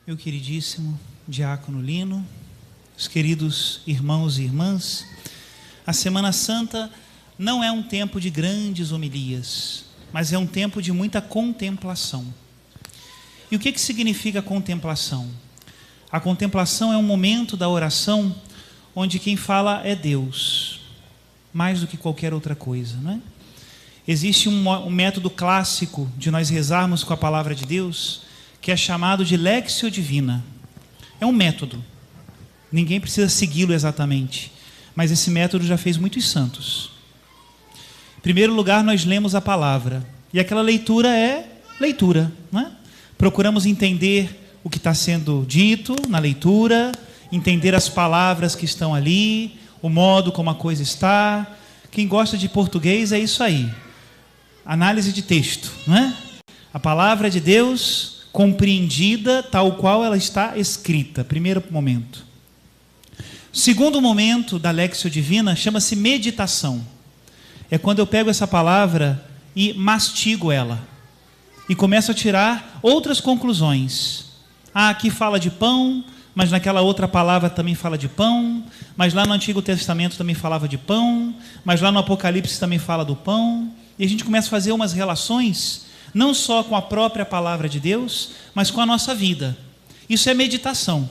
Meu queridíssimo Diácono Lino, os queridos irmãos e irmãs, a Semana Santa não é um tempo de grandes homilias, mas é um tempo de muita contemplação. E o que significa contemplação? A contemplação é um momento da oração onde quem fala é Deus, mais do que qualquer outra coisa, não é? Existe um método clássico de nós rezarmos com a palavra de Deus, que é chamado de Lectio Divina. É um método. Ninguém precisa segui-lo exatamente, mas esse método já fez muitos santos. Em primeiro lugar, nós lemos a palavra, e aquela leitura é leitura, não é? Procuramos entender o que está sendo dito na leitura, entender as palavras que estão ali, o modo como a coisa está. Quem gosta de português é isso aí. Análise de texto, não é? A palavra de Deus compreendida tal qual ela está escrita, primeiro momento. O segundo momento da Lectio Divina chama-se meditação. É quando eu pego essa palavra e mastigo ela, e começo a tirar outras conclusões. Aqui fala de pão, mas naquela outra palavra também fala de pão, mas lá no Antigo Testamento também falava de pão, mas lá no Apocalipse também fala do pão, e a gente começa a fazer umas relações não só com a própria palavra de Deus, mas com a nossa vida. Isso é meditação.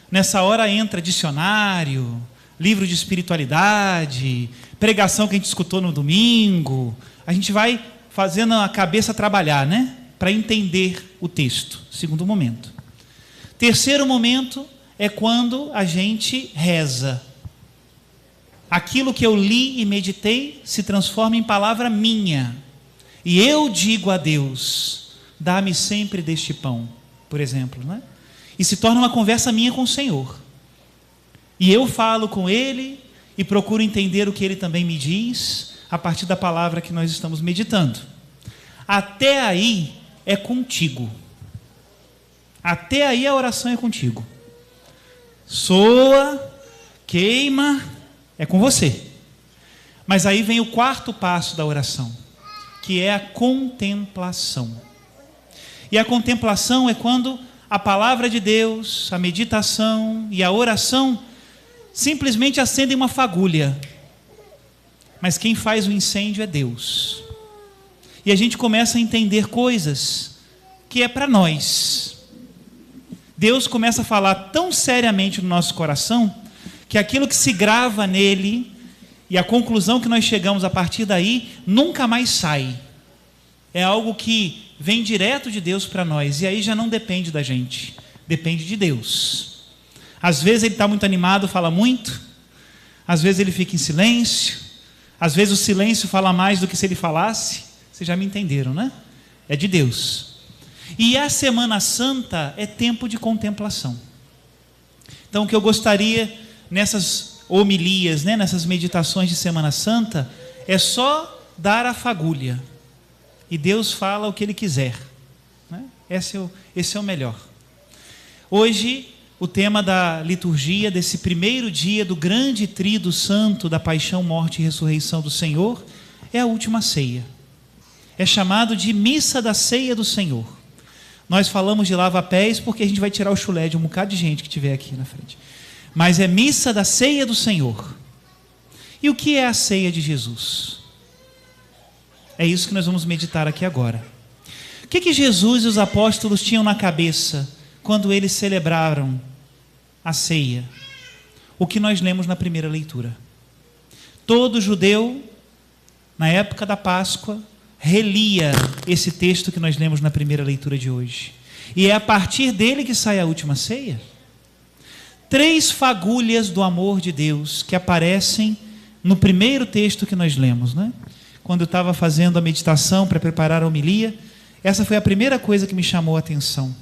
Nessa hora entra dicionário, livro de espiritualidade, pregação que a gente escutou no domingo. A gente vai fazendo a cabeça trabalhar, né? Para entender o texto. Segundo momento. Terceiro momento é quando a gente reza. Aquilo que eu li e meditei se transforma em palavra minha. E eu digo a Deus, dá-me sempre deste pão, por exemplo, né? E se torna uma conversa minha com o Senhor. E eu falo com Ele e procuro entender o que Ele também me diz a partir da palavra que nós estamos meditando. Até aí é contigo. Até aí a oração é contigo. Soa, queima, é com você. Mas aí vem o quarto passo da oração, que é a contemplação. E a contemplação é quando a palavra de Deus, a meditação e a oração simplesmente acendem uma fagulha. Mas quem faz o incêndio é Deus. E a gente começa a entender coisas que é para nós. Deus começa a falar tão seriamente no nosso coração, que aquilo que se grava nele, e a conclusão que nós chegamos a partir daí, nunca mais sai. É algo que vem direto de Deus para nós, e aí já não depende da gente, depende de Deus. Às vezes ele está muito animado, fala muito, às vezes ele fica em silêncio, às vezes o silêncio fala mais do que se ele falasse. Vocês já me entenderam, né? É de Deus. E a Semana Santa é tempo de contemplação. Então o que eu gostaria nessas homilias, né, nessas meditações de Semana Santa, é só dar a fagulha. E Deus fala o que Ele quiser, né? Esse é o melhor. Hoje, o tema da liturgia desse primeiro dia do grande tríduo santo da paixão, morte e ressurreição do Senhor é a última ceia. É chamado de missa da ceia do Senhor. Nós falamos de lava-pés porque a gente vai tirar o chulé de um bocado de gente que estiver aqui na frente. Mas é missa da ceia do Senhor. E o que é a ceia de Jesus? É isso que nós vamos meditar aqui agora. O que Jesus e os apóstolos tinham na cabeça quando eles celebraram a ceia? O que nós lemos na primeira leitura. Todo judeu, na época da Páscoa, relia esse texto que nós lemos na primeira leitura de hoje. E é a partir dele que sai a última ceia. 3 fagulhas do amor de Deus que aparecem no primeiro texto que nós lemos, né? Quando eu estava fazendo a meditação para preparar a homilia, essa foi a primeira coisa que me chamou a atenção.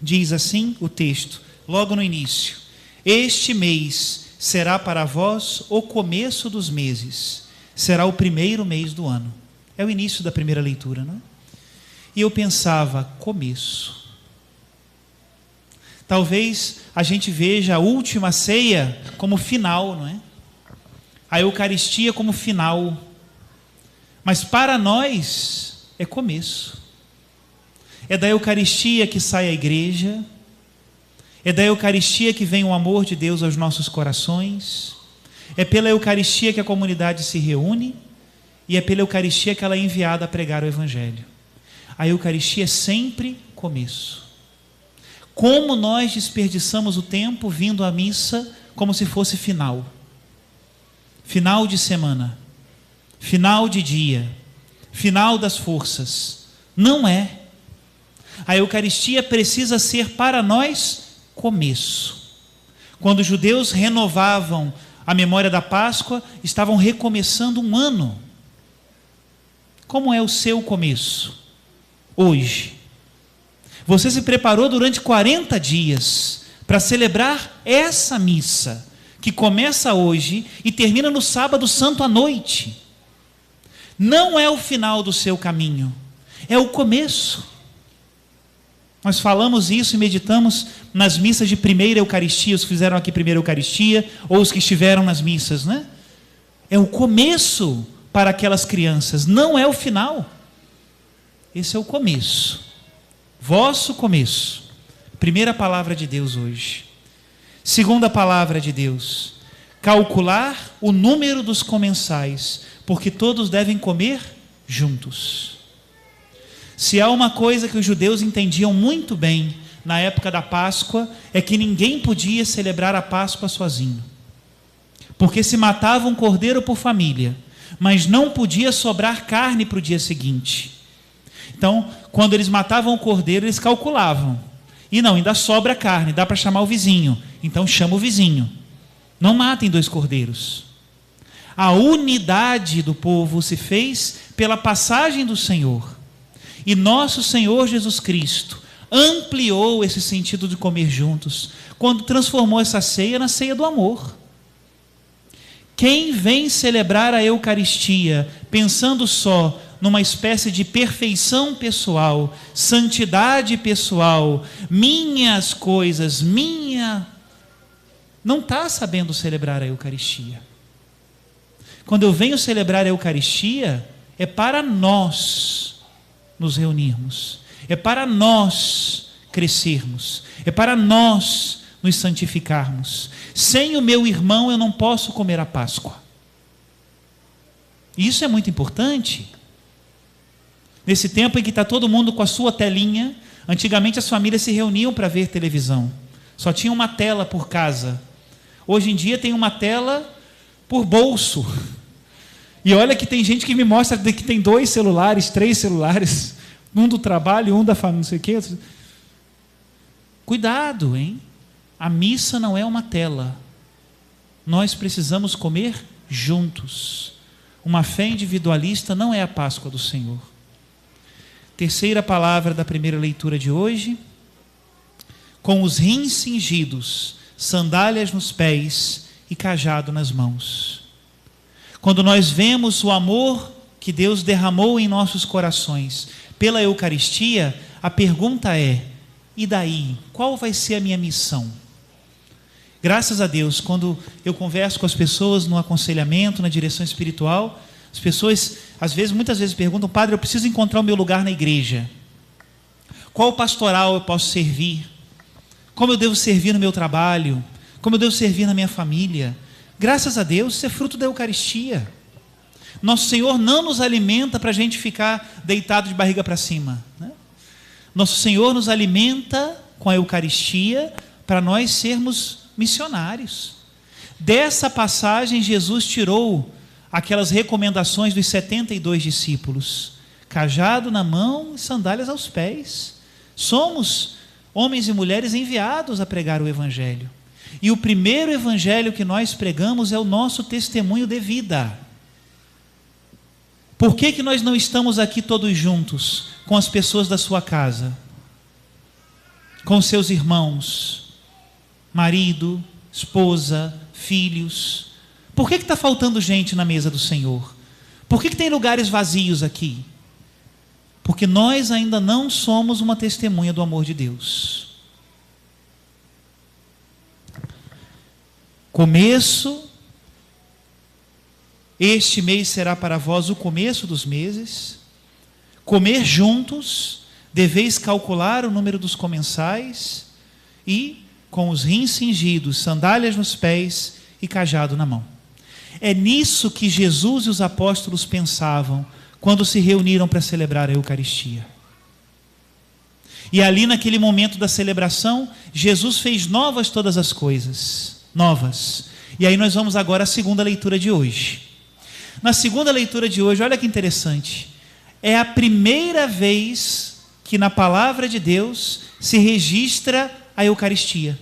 Diz assim o texto, logo no início: este mês será para vós o começo dos meses, será o primeiro mês do ano. É o início da primeira leitura, não é? E eu pensava, começo. Talvez a gente veja a última ceia como final, não é? A Eucaristia como final. Mas para nós é começo. É da Eucaristia que sai a igreja, é da Eucaristia que vem o amor de Deus aos nossos corações, é pela Eucaristia que a comunidade se reúne e é pela Eucaristia que ela é enviada a pregar o Evangelho. A Eucaristia é sempre começo. Como nós desperdiçamos o tempo vindo à missa como se fosse final. Final de semana, final de dia, final das forças. Não é. A Eucaristia precisa ser para nós começo. Quando os judeus renovavam a memória da Páscoa, estavam recomeçando um ano. Como é o seu começo? Hoje. Você se preparou durante 40 dias para celebrar essa missa, que começa hoje e termina no sábado santo à noite. Não é o final do seu caminho, é o começo. Nós falamos isso e meditamos nas missas de primeira Eucaristia, os que fizeram aqui primeira Eucaristia, ou os que estiveram nas missas, né? É o começo para aquelas crianças, não é o final. Esse é o começo, vosso começo. Primeira palavra de Deus hoje. Segunda palavra de Deus: calcular o número dos comensais, porque todos devem comer juntos. Se há uma coisa que os judeus entendiam muito bem na época da Páscoa, é que ninguém podia celebrar a Páscoa sozinho. Porque se matava um cordeiro por família, mas não podia sobrar carne para o dia seguinte. Então, quando eles matavam o cordeiro, eles calculavam. E não, ainda sobra carne, dá para chamar o vizinho. Então chama o vizinho. Não matem 2 cordeiros. A unidade do povo se fez pela passagem do Senhor. E nosso Senhor Jesus Cristo ampliou esse sentido de comer juntos, quando transformou essa ceia na ceia do amor. Quem vem celebrar a Eucaristia pensando só numa espécie de perfeição pessoal, santidade pessoal, minhas coisas, não está sabendo celebrar a Eucaristia. Quando eu venho celebrar a Eucaristia, é para nós nos reunirmos, é para nós crescermos, é para nós nos santificarmos. Sem o meu irmão eu não posso comer a Páscoa. Isso é muito importante. Nesse tempo em que está todo mundo com a sua telinha, antigamente as famílias se reuniam para ver televisão. Só tinha uma tela por casa. Hoje em dia tem uma tela por bolso. E olha que tem gente que me mostra que tem 2 celulares, 3 celulares, um do trabalho, um da família, não sei o quê. Cuidado, hein? A missa não é uma tela. Nós precisamos comer juntos. Uma fé individualista não é a Páscoa do Senhor. Terceira palavra da primeira leitura de hoje: com os rins cingidos, sandálias nos pés e cajado nas mãos. Quando nós vemos o amor que Deus derramou em nossos corações pela Eucaristia, a pergunta é: e daí? Qual vai ser a minha missão? Graças a Deus, quando eu converso com as pessoas no aconselhamento, na direção espiritual, as pessoas, muitas vezes perguntam: padre, eu preciso encontrar o meu lugar na igreja. Qual pastoral eu posso servir? Como eu devo servir no meu trabalho? Como eu devo servir na minha família? Graças a Deus, isso é fruto da Eucaristia. Nosso Senhor não nos alimenta para a gente ficar deitado de barriga para cima, né? Nosso Senhor nos alimenta com a Eucaristia para nós sermos missionários. Dessa passagem, Jesus tirou aquelas recomendações dos 72 discípulos: cajado na mão e sandálias aos pés. Somos homens e mulheres enviados a pregar o Evangelho. E o primeiro Evangelho que nós pregamos é o nosso testemunho de vida. Por que nós não estamos aqui todos juntos com as pessoas da sua casa? Com seus irmãos, marido, esposa, filhos? Por que está faltando gente na mesa do Senhor? Por que tem lugares vazios aqui? Porque nós ainda não somos uma testemunha do amor de Deus. Começo, este mês será para vós o começo dos meses. Comer juntos deveis calcular o número dos comensais e, com os rins cingidos, sandálias nos pés e cajado na mão. É nisso que Jesus e os apóstolos pensavam quando se reuniram para celebrar a Eucaristia. E ali naquele momento da celebração, Jesus fez novas todas as coisas, novas. E aí nós vamos agora à segunda leitura de hoje. Na segunda leitura de hoje, olha que interessante, é a primeira vez que na palavra de Deus se registra a Eucaristia.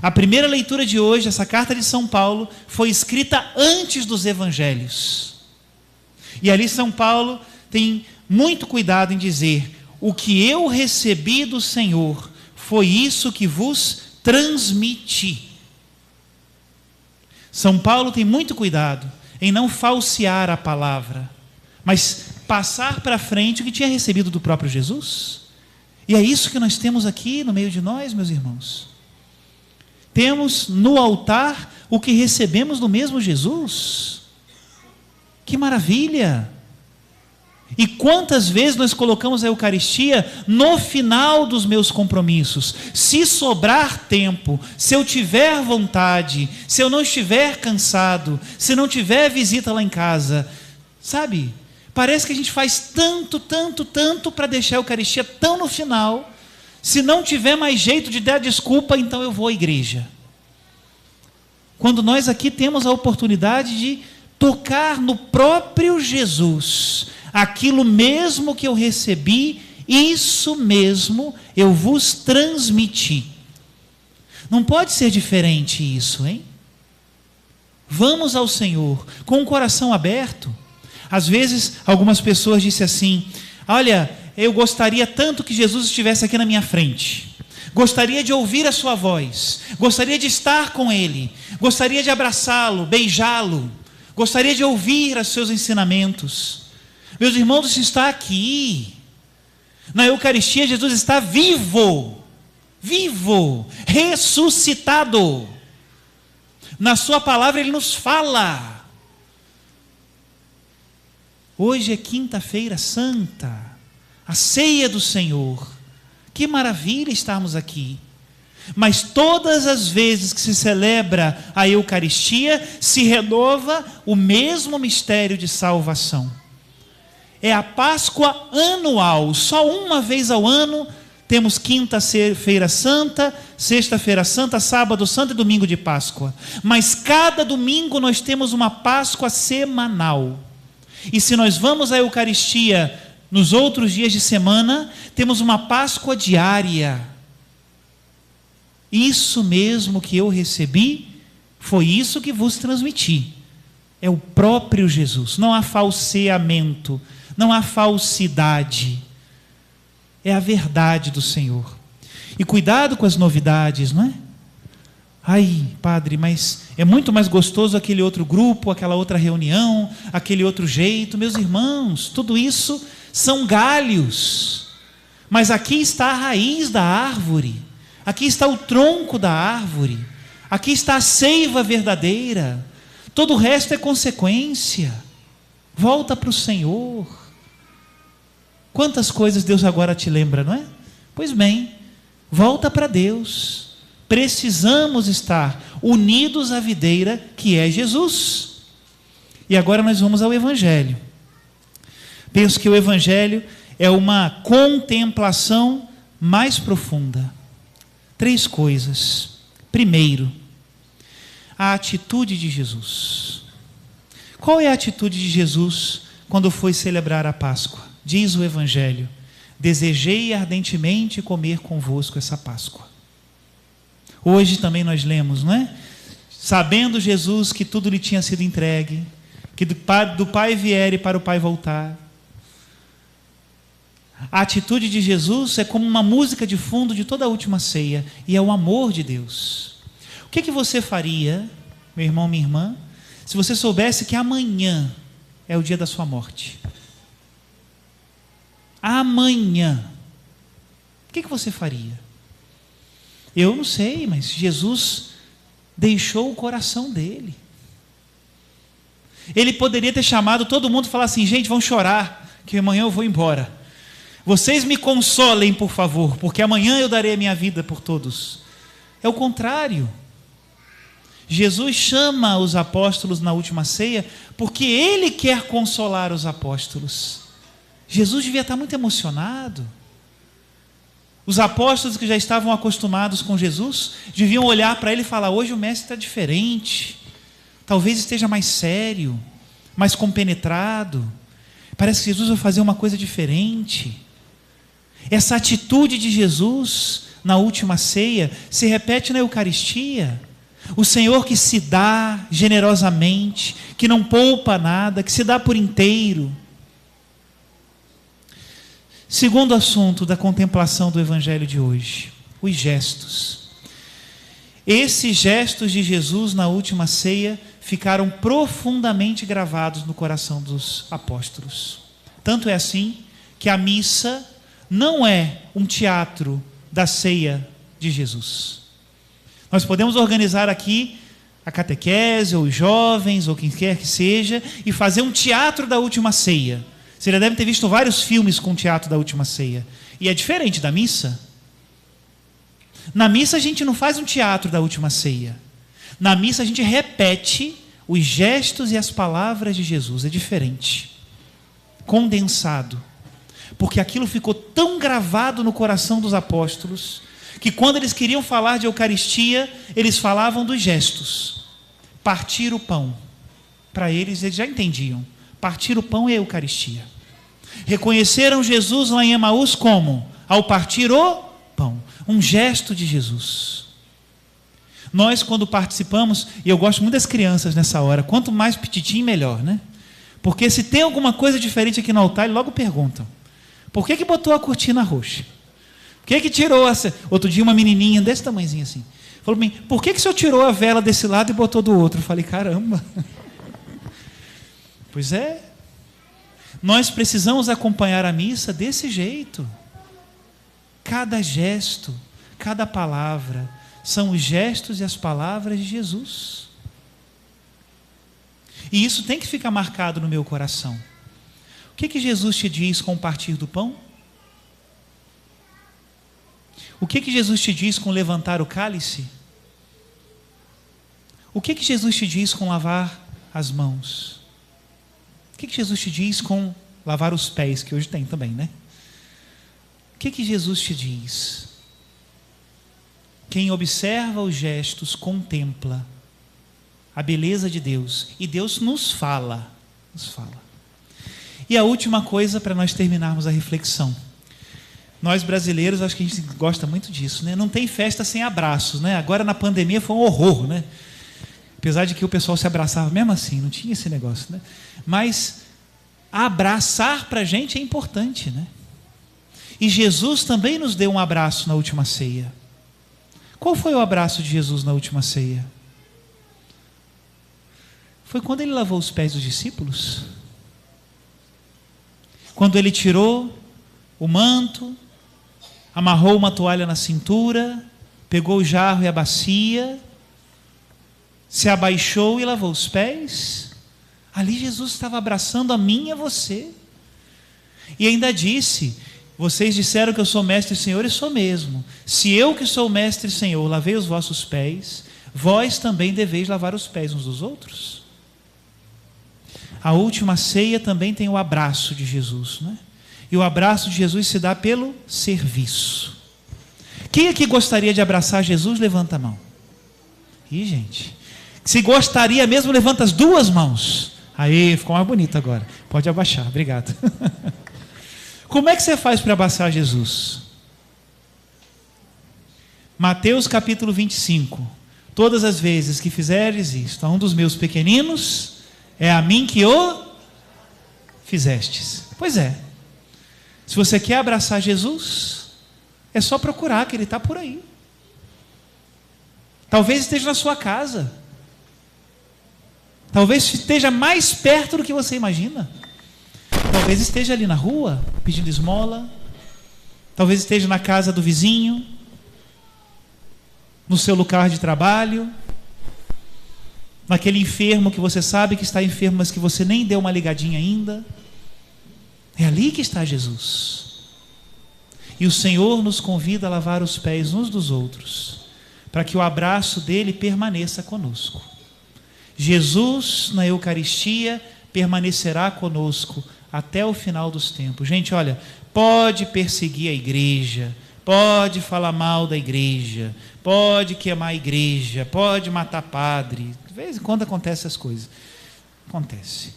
A primeira leitura de hoje, essa carta de São Paulo, foi escrita antes dos evangelhos. E ali São Paulo tem muito cuidado em dizer: o que eu recebi do Senhor foi isso que vos transmiti. São Paulo tem muito cuidado em não falsear a palavra, mas passar para frente o que tinha recebido do próprio Jesus. E é isso que nós temos aqui no meio de nós, meus irmãos. Temos no altar o que recebemos do mesmo Jesus. Que maravilha! E quantas vezes nós colocamos a Eucaristia no final dos meus compromissos? Se sobrar tempo, se eu tiver vontade, se eu não estiver cansado, se não tiver visita lá em casa, sabe? Parece que a gente faz tanto para deixar a Eucaristia tão no final. Se não tiver mais jeito de dar desculpa, então eu vou à igreja. Quando nós aqui temos a oportunidade de tocar no próprio Jesus, aquilo mesmo que eu recebi, isso mesmo eu vos transmiti. Não pode ser diferente isso, hein? Vamos ao Senhor com o coração aberto. Às vezes algumas pessoas dizem assim: olha, eu gostaria tanto que Jesus estivesse aqui na minha frente, gostaria de ouvir a sua voz, gostaria de estar com Ele, gostaria de abraçá-lo, beijá-lo, gostaria de ouvir os seus ensinamentos. Meus irmãos, isso está aqui. Na Eucaristia, Jesus está vivo, ressuscitado. Na sua palavra Ele nos fala. Hoje é quinta-feira santa, a ceia do Senhor. Que maravilha estarmos aqui. Mas todas as vezes que se celebra a Eucaristia, se renova o mesmo mistério de salvação. É a Páscoa anual, só uma vez ao ano temos quinta-feira santa, sexta-feira santa, sábado santo e domingo de Páscoa. Mas cada domingo nós temos uma Páscoa semanal. E se nós vamos à Eucaristia nos outros dias de semana, temos uma Páscoa diária. Isso mesmo que eu recebi, foi isso que vos transmiti. É o próprio Jesus, não há falseamento, não há falsidade. É a verdade do Senhor. E cuidado com as novidades, não é? Ai, padre, mas é muito mais gostoso aquele outro grupo, aquela outra reunião, aquele outro jeito. Meus irmãos, tudo isso são galhos. Mas aqui está a raiz da árvore. Aqui está o tronco da árvore. Aqui está a seiva verdadeira. Todo o resto é consequência. Volta para o Senhor. Quantas coisas Deus agora te lembra, não é? Pois bem, volta para Deus. Precisamos estar unidos à videira que é Jesus. E agora nós vamos ao Evangelho. Penso que o Evangelho é uma contemplação mais profunda. 3 coisas. Primeiro, a atitude de Jesus. Qual é a atitude de Jesus quando foi celebrar a Páscoa? Diz o Evangelho: desejei ardentemente comer convosco essa Páscoa. Hoje também nós lemos, não é? Sabendo Jesus que tudo lhe tinha sido entregue, que do Pai vier e para o Pai voltar. A atitude de Jesus é como uma música de fundo de toda a última ceia, e é o amor de Deus. O que você faria, meu irmão, minha irmã, se você soubesse que amanhã é o dia da sua morte? Amanhã. O que você faria? Eu não sei, mas Jesus deixou o coração dele. Ele poderia ter chamado todo mundo e falar assim: gente, vamos chorar, que amanhã eu vou embora. Vocês me consolem, por favor, porque amanhã eu darei a minha vida por todos. É o contrário. Jesus chama os apóstolos na última ceia porque Ele quer consolar os apóstolos. Jesus devia estar muito emocionado. Os apóstolos que já estavam acostumados com Jesus deviam olhar para Ele e falar: hoje o mestre está diferente, talvez esteja mais sério, mais compenetrado. Parece que Jesus vai fazer uma coisa diferente. Essa atitude de Jesus na última ceia se repete na Eucaristia. O Senhor que se dá generosamente, que não poupa nada, que se dá por inteiro. Segundo assunto da contemplação do Evangelho de hoje, os gestos. Esses gestos de Jesus na última ceia ficaram profundamente gravados no coração dos apóstolos. Tanto é assim que a missa não é um teatro da ceia de Jesus. Nós podemos organizar aqui a catequese, ou os jovens, ou quem quer que seja, e fazer um teatro da última ceia. Você já deve ter visto vários filmes com teatro da última ceia. E é diferente da missa. Na missa a gente não faz um teatro da última ceia. Na missa a gente repete os gestos e as palavras de Jesus. É diferente. Condensado. Porque aquilo ficou tão gravado no coração dos apóstolos, que quando eles queriam falar de Eucaristia, eles falavam dos gestos. Partir o pão. Para eles já entendiam. Partir o pão é a Eucaristia. Reconheceram Jesus lá em Emaús como? Ao partir o pão. Um gesto de Jesus. Nós, quando participamos, e eu gosto muito das crianças nessa hora, quanto mais petitinho, melhor, né? Porque se tem alguma coisa diferente aqui no altar, eles logo perguntam: por que botou a cortina roxa? Por que tirou essa? Outro dia uma menininha desse tamanhozinho assim falou para mim: por que o senhor tirou a vela desse lado e botou do outro? Eu falei: caramba. Pois é. Nós precisamos acompanhar a missa desse jeito. Cada gesto, cada palavra são os gestos e as palavras de Jesus. E isso tem que ficar marcado no meu coração. O que Jesus te diz com o partir do pão? O que Jesus te diz com levantar o cálice? O que Jesus te diz com lavar as mãos? O que Jesus te diz com lavar os pés, que hoje tem também, né? O que Jesus te diz? Quem observa os gestos contempla a beleza de Deus. E Deus nos fala. Nos fala. E a última coisa para nós terminarmos a reflexão. Nós brasileiros, acho que a gente gosta muito disso, né? Não tem festa sem abraços, né? Agora na pandemia foi um horror, né? Apesar de que o pessoal se abraçava mesmo assim, não tinha esse negócio, né? Mas abraçar para a gente é importante, né? E Jesus também nos deu um abraço na última ceia. Qual foi o abraço de Jesus na última ceia? Foi quando ele lavou os pés dos discípulos. Quando ele tirou o manto, amarrou uma toalha na cintura, pegou o jarro e a bacia, se abaixou e lavou os pés. Ali Jesus estava abraçando a mim e a você. E ainda disse: vocês disseram que eu sou mestre e senhor, e sou mesmo. Se eu que sou mestre e senhor lavei os vossos pés, vós também deveis lavar os pés uns dos outros. A última ceia também tem o abraço de Jesus, né? E o abraço de Jesus se dá pelo serviço. Quem aqui gostaria de abraçar Jesus, levanta a mão. Ih, gente. Se gostaria mesmo, levanta as duas mãos. Aí, ficou mais bonito agora. Pode abaixar, obrigado. Como é que você faz para abraçar Jesus? Mateus capítulo 25. Todas as vezes que fizeres isto a um dos meus pequeninos, é a mim que o fizestes. Pois é. Se você quer abraçar Jesus, é só procurar, que Ele está por aí. Talvez esteja na sua casa. Talvez esteja mais perto do que você imagina. Talvez esteja ali na rua, pedindo esmola. Talvez esteja na casa do vizinho, no seu lugar de trabalho, naquele enfermo que você sabe que está enfermo, mas que você nem deu uma ligadinha ainda. É ali que está Jesus. E o Senhor nos convida a lavar os pés uns dos outros, para que o abraço dele permaneça conosco. Jesus, na Eucaristia, permanecerá conosco até o final dos tempos. Gente, olha, pode perseguir a igreja, pode falar mal da igreja, pode queimar a igreja, pode matar padre. De vez em quando acontecem essas coisas. Acontece.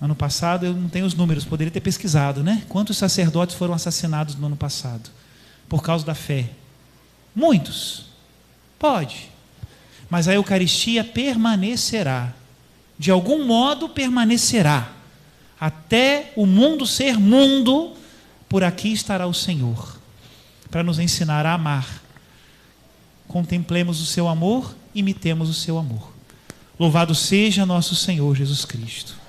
Ano passado, eu não tenho os números, poderia ter pesquisado, né? Quantos sacerdotes foram assassinados no ano passado? Por causa da fé? Muitos. Pode. Mas a Eucaristia permanecerá. De algum modo permanecerá. Até o mundo ser mundo, por aqui estará o Senhor, para nos ensinar a amar. Contemplemos o seu amor, imitemos o seu amor. Louvado seja nosso Senhor Jesus Cristo.